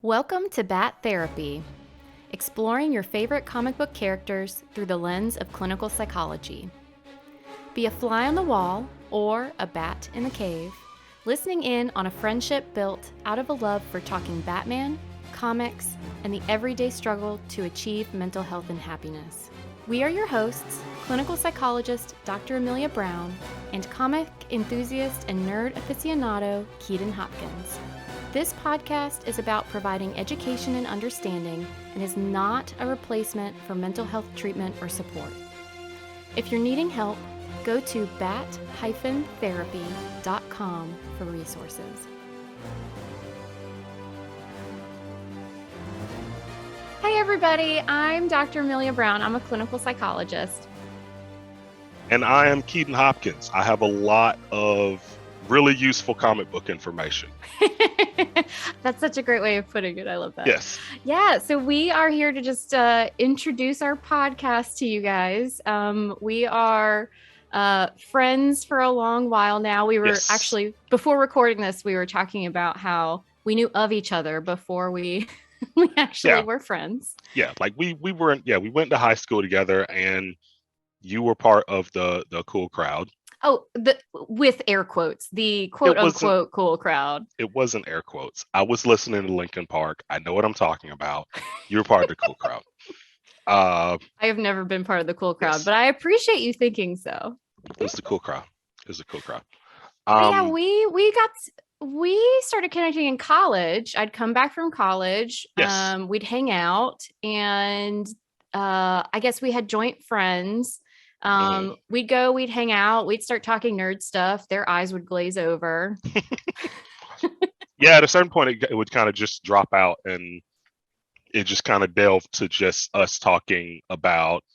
Welcome to Bat Therapy, exploring your favorite comic book characters through the lens of clinical psychology. Be a fly on the wall or a bat in the cave, listening in on a friendship built out of a love for talking Batman, comics, and the everyday struggle to achieve mental health and happiness. We are your hosts, clinical psychologist Dr. Amelia Brown and comic enthusiast and nerd aficionado Keaton Hopkins. This podcast is about providing education and understanding and is not a replacement for mental health treatment or support. If you're needing help, go to bat-therapy.com for resources. Hey everybody, I'm Dr. Amelia Brown. I'm a clinical psychologist. And I am Keaton Hopkins. I have a lot of really useful comic book information. That's such a great way of putting it. I love that. Yes. Yeah. So we are here to just introduce our podcast to you guys. We are friends for a long while now. We were actually, before recording this, we were talking about how we knew of each other before we actually were friends. Yeah. Like we went to high school together and you were part of the cool crowd. Oh, with air quotes, the quote unquote cool crowd. It wasn't air quotes. I was listening to Linkin Park. I know what I'm talking about. You were part of the cool crowd. I have never been part of the cool crowd, but I appreciate you thinking so. It was the cool crowd. We started connecting in college. I'd come back from college. Yes. We'd hang out, and I guess we had joint friends. We'd hang out, we'd start talking nerd stuff. Their eyes would glaze over. Yeah, at a certain point, it would kind of just drop out and it just kind of delved to just us talking about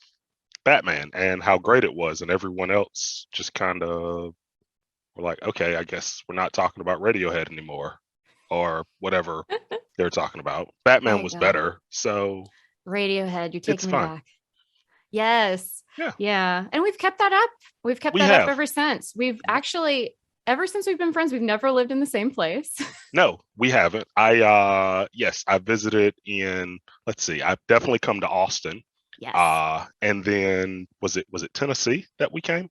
Batman and how great it was. And everyone else just kind of were like, okay, I guess we're not talking about Radiohead anymore or whatever they're talking about. Batman was better. So Radiohead, you're taking me back. Yes. Yeah. And we've kept that up. We've kept that up ever since. Ever since we've been friends, we've never lived in the same place. No, we haven't. I visited I've definitely come to Austin. Yes. And then was it Tennessee that we came?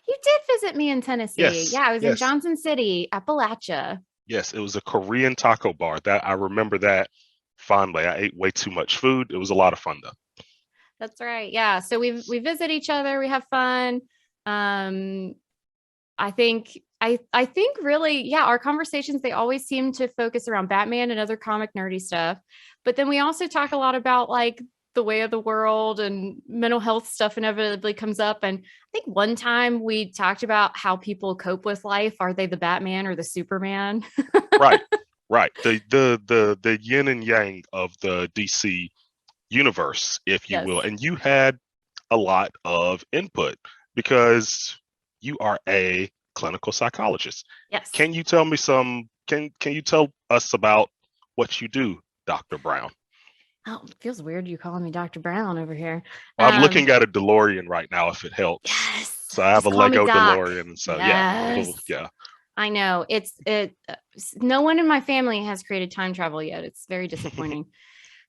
You did visit me in Tennessee. Yes. Yeah, I was in Johnson City, Appalachia. Yes, it was a Korean taco bar. That I remember that fondly. I ate way too much food. It was a lot of fun though. That's right. Yeah. So we visit each other. We have fun. I think really, our conversations, they always seem to focus around Batman and other comic nerdy stuff. But then we also talk a lot about like the way of the world, and mental health stuff inevitably comes up. And I think one time we talked about how people cope with life. Are they the Batman or the Superman? Right. The yin and yang of the DC universe, if you will. And you had a lot of input because you are a clinical psychologist. Yes. Can you tell me can you tell us about what you do, Dr. Brown? Oh, it feels weird you calling me Dr. Brown over here. Well, I'm looking at a DeLorean right now, if it helps. Yes. So I have a Lego DeLorean. So yeah. I know. No one in my family has created time travel yet. It's very disappointing.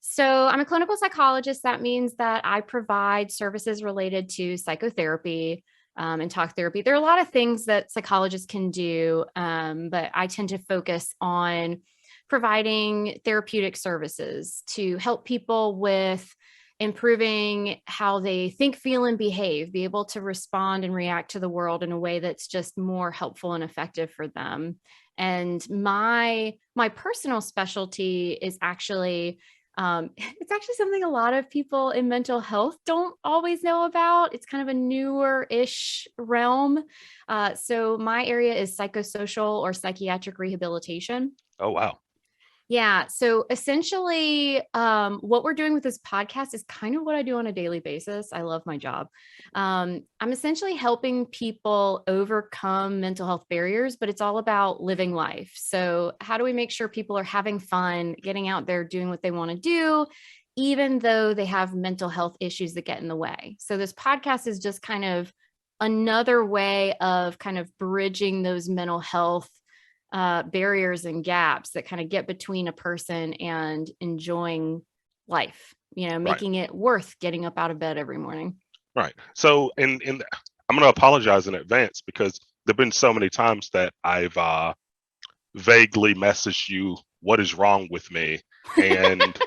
So I'm a clinical psychologist. That means that I provide services related to psychotherapy and talk therapy. There are a lot of things that psychologists can do, but I tend to focus on providing therapeutic services to help people with improving how they think, feel, and behave, be able to respond and react to the world in a way that's just more helpful and effective for them. And my personal specialty is actually it's actually something a lot of people in mental health don't always know about. It's kind of a newer-ish realm. So my area is psychosocial or psychiatric rehabilitation. Oh, wow. Yeah. So essentially, what we're doing with this podcast is kind of what I do on a daily basis. I love my job. I'm essentially helping people overcome mental health barriers, but it's all about living life. So how do we make sure people are having fun, getting out there, doing what they want to do, even though they have mental health issues that get in the way? So this podcast is just kind of another way of kind of bridging those mental health barriers and gaps that kind of get between a person and enjoying life, Right. making it worth getting up out of bed every morning. Right. So, and I'm going to apologize in advance because there've been so many times that I've vaguely messaged you what is wrong with me, and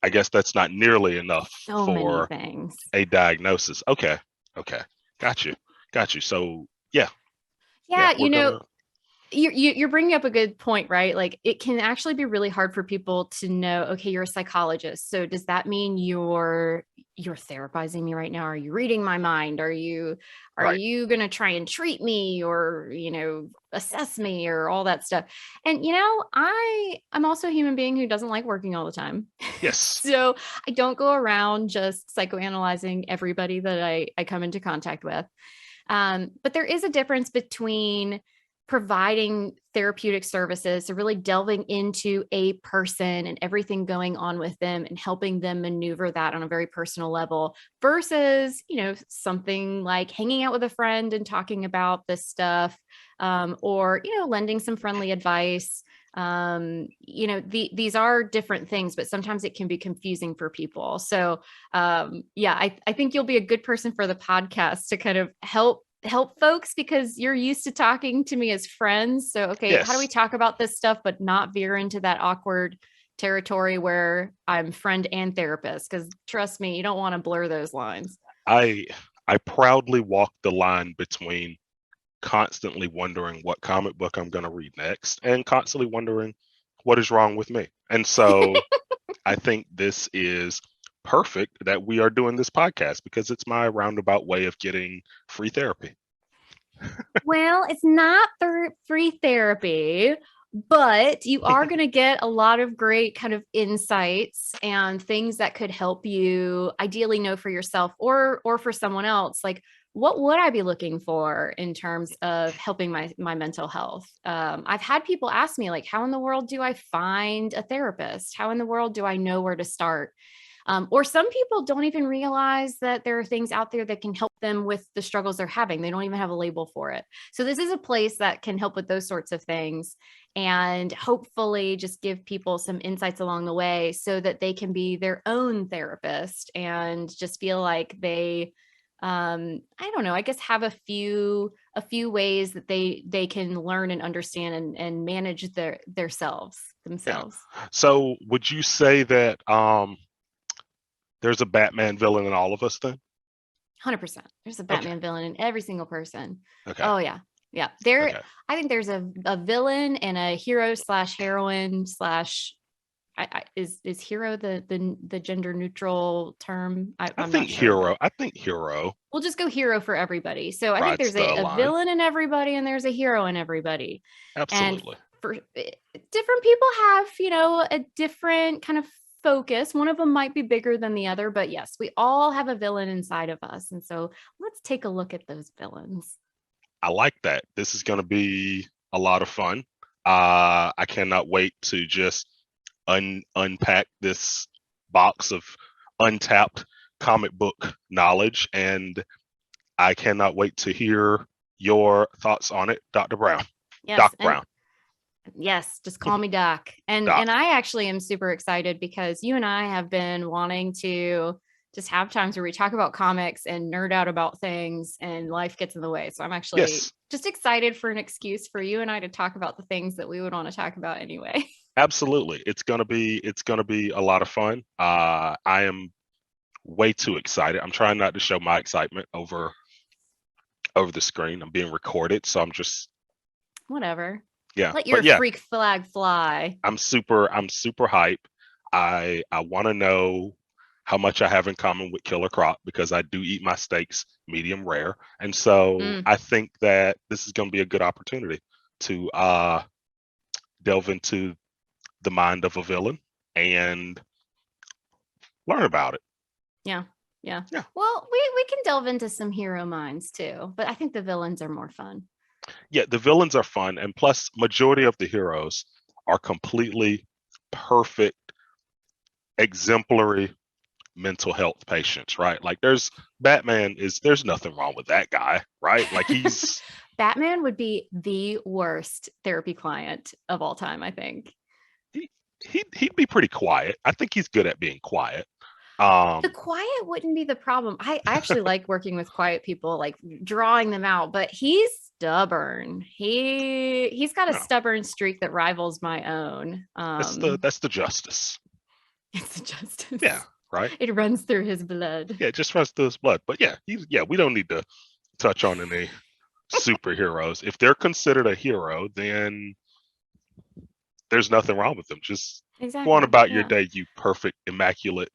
I guess that's not nearly enough So many for things. a diagnosis. Okay. Okay. Got you. Got you. So yeah, Yeah, we're gonna. you're bringing up a good point, right? Like it can actually be really hard for people to know, okay, you're a psychologist. So does that mean you're therapizing me right now? Are you reading my mind? Are Right. you going to try and treat me or, assess me or all that stuff? And I'm also a human being who doesn't like working all the time. Yes. So I don't go around just psychoanalyzing everybody that I come into contact with. But there is a difference between providing therapeutic services, so really delving into a person and everything going on with them and helping them maneuver that on a very personal level versus, something like hanging out with a friend and talking about this stuff, or, lending some friendly advice. These are different things, but sometimes it can be confusing for people. So yeah, I think you'll be a good person for the podcast to kind of help folks because you're used to talking to me as friends. So okay, how do we Yes. talk about this stuff but not veer into that awkward territory where I'm friend and therapist? Because trust me, you don't want to blur those lines. I I proudly walk the line between constantly wondering what comic book I'm going to read next and constantly wondering what is wrong with me. And so I think this is perfect that we are doing this podcast because it's my roundabout way of getting free therapy. Well, it's not free therapy, but you are going to get a lot of great kind of insights and things that could help you ideally know for yourself or for someone else. Like, what would I be looking for in terms of helping my mental health? I've had people ask me, like, how in the world do I find a therapist? How in the world do I know where to start? Or some people don't even realize that there are things out there that can help them with the struggles they're having. They don't even have a label for it. So this is a place that can help with those sorts of things and hopefully just give people some insights along the way so that they can be their own therapist and just feel like they I don't know, I guess have a few ways that they can learn and understand and manage Yeah. themselves. So would you say that there's a Batman villain in all of us then? 100%. There's a Okay. Batman villain in every single person. Okay. Oh yeah. Yeah. Okay. I think there's a villain and a hero slash heroine slash is hero the gender neutral term? I'm not sure, but I think hero we'll just go hero for everybody. So I think rides there's the a line. villain in everybody and there's a hero in everybody. And Absolutely. for different people have, a different kind of focus. One of them might be bigger than the other, but yes, we all have a villain inside of us. And so let's take a look at those villains. I like that. This is going to be a lot of fun. I cannot wait to just unpack this box of untapped comic book knowledge, and I cannot wait to hear your thoughts on it, Dr. Brown. Yes, Doc and Brown. yes, just call me Doc. And Doc. I actually am super excited because you and I have been wanting to just have times where we talk about comics and nerd out about things and life gets in the way. So I'm actually Yes, just excited for an excuse for you and I to talk about the things that we would want to talk about anyway. absolutely. It's gonna be a lot of fun. I am way too excited. I'm trying not to show my excitement over the screen. I'm being recorded, so I'm just Whatever. yeah. Let But your yeah, freak flag fly. I'm super hype. I want to know how much I have in common with Killer Croc because I do eat my steaks medium rare, and so Mm, I think that this is going to be a good opportunity to delve into the mind of a villain and learn about it. yeah. Yeah. Yeah, Well, we can delve into some hero minds too, but I think the villains are more fun. yeah. The villains are fun, and plus, majority of the heroes are completely perfect, exemplary mental health patients, right? Like there's nothing wrong with that guy, right? Like he's Batman would be the worst therapy client of all time, I think. He, he'd be pretty quiet. I think he's good at being quiet. The quiet wouldn't be the problem. I actually like working with quiet people, like drawing them out, but he's stubborn. He's got a No, stubborn streak that rivals my own. that's the justice. It's justice. Yeah, right. It runs through his blood. Yeah, it just runs through his blood. But yeah, we don't need to touch on any superheroes. If they're considered a hero, then there's nothing wrong with them. Just Exactly. go on about your day, you perfect, immaculate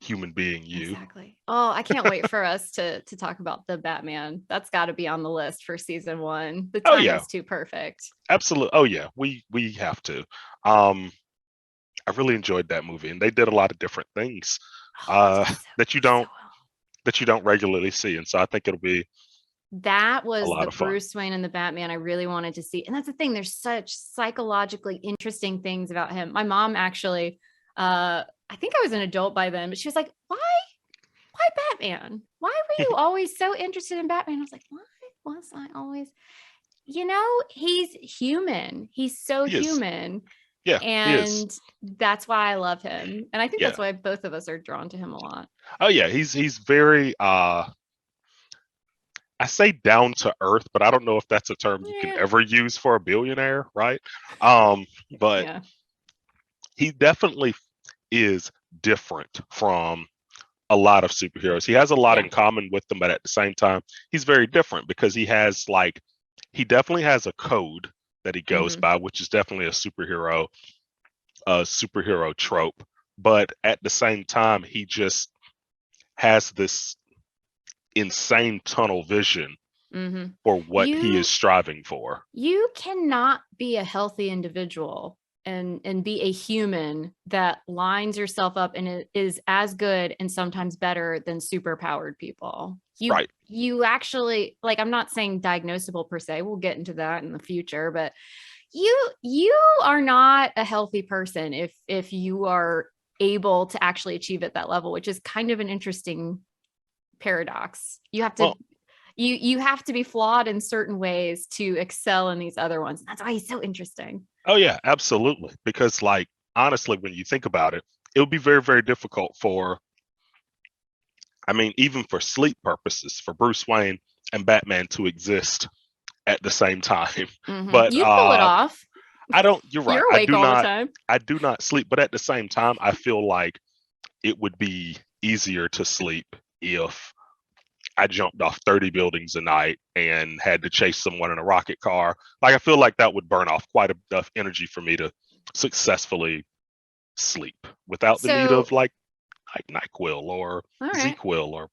human being, you. Exactly. Oh, I can't wait for us to talk about the Batman. That's got to be on the list for season 1. The timing's too perfect. Absolutely. Oh yeah, we have to. I really enjoyed that movie, and they did a lot of different things that you don't regularly see, and so I think it'll be that was a lot the of fun. Bruce Wayne and the Batman I really wanted to see. And that's the thing, there's such psychologically interesting things about him. My mom actually I think I was an adult by then, but she was like, why Batman? Why were you always so interested in Batman? I was like, why was I always? He's human. He's so human. Yeah, and that's why I love him. And I think that's why both of us are drawn to him a lot. Oh yeah, he's very I say down to earth, but I don't know if that's a term you can ever use for a billionaire, right? But he definitely is different from a lot of superheroes. He has a lot in common with them, but at the same time, he's very different because he definitely has a code that he goes by, which is definitely a superhero trope. But at the same time, he just has this insane tunnel vision for what he is striving for. You cannot be a healthy individual and be a human that lines yourself up and it is as good and sometimes better than super powered people. You actually, like, I'm not saying diagnosable per se, we'll get into that in the future, but you are not a healthy person if you are able to actually achieve at that level, which is kind of an interesting paradox. You have to you have to be flawed in certain ways to excel in these other ones. That's why he's so interesting. Oh yeah, absolutely. Because like honestly, when you think about it, it would be very, very difficult even for sleep purposes, for Bruce Wayne and Batman to exist at the same time. But you pull it off. I don't. You're right. You're awake all the time. I do not sleep, but at the same time, I feel like it would be easier to sleep if I jumped off 30 buildings a night and had to chase someone in a rocket car. Like I feel like that would burn off quite enough energy for me to successfully sleep without the need of like NyQuil or ZQuil or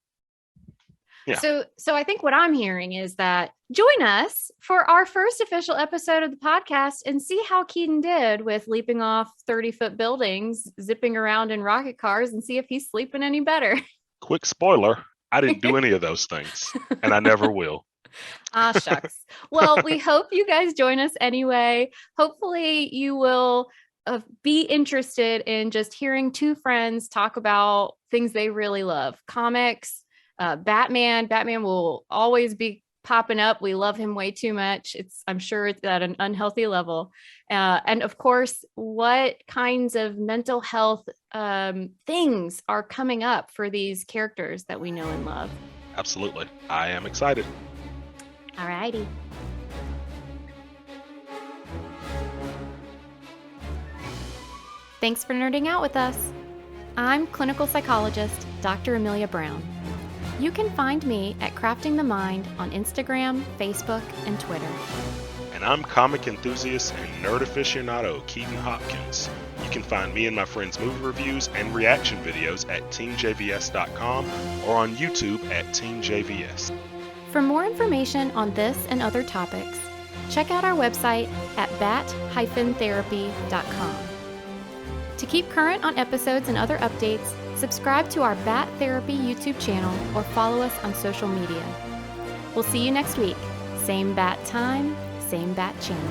So I think what I'm hearing is that join us for our first official episode of the podcast and see how Keaton did with leaping off 30-foot buildings, zipping around in rocket cars, and see if he's sleeping any better. Quick spoiler, I didn't do any of those things, and I never will. Ah, shucks. Well, we hope you guys join us anyway. Hopefully you will be interested in just hearing two friends talk about things they really love. Comics, Batman will always be popping up. We love him way too much. I'm sure it's at an unhealthy level. And of course, what kinds of mental health things are coming up for these characters that we know and love. Absolutely. I am excited. All righty. Thanks for nerding out with us. I'm clinical psychologist, Dr. Amelia Brown. You can find me at Crafting the Mind on Instagram, Facebook, and Twitter. And I'm comic enthusiast and nerd aficionado Keaton Hopkins. You can find me and my friends' movie reviews and reaction videos at teamjvs.com or on YouTube at teamjvs. For more information on this and other topics, check out our website at bat-therapy.com. To keep current on episodes and other updates, subscribe to our Bat Therapy YouTube channel or follow us on social media. We'll see you next week. Same bat time, same bat channel.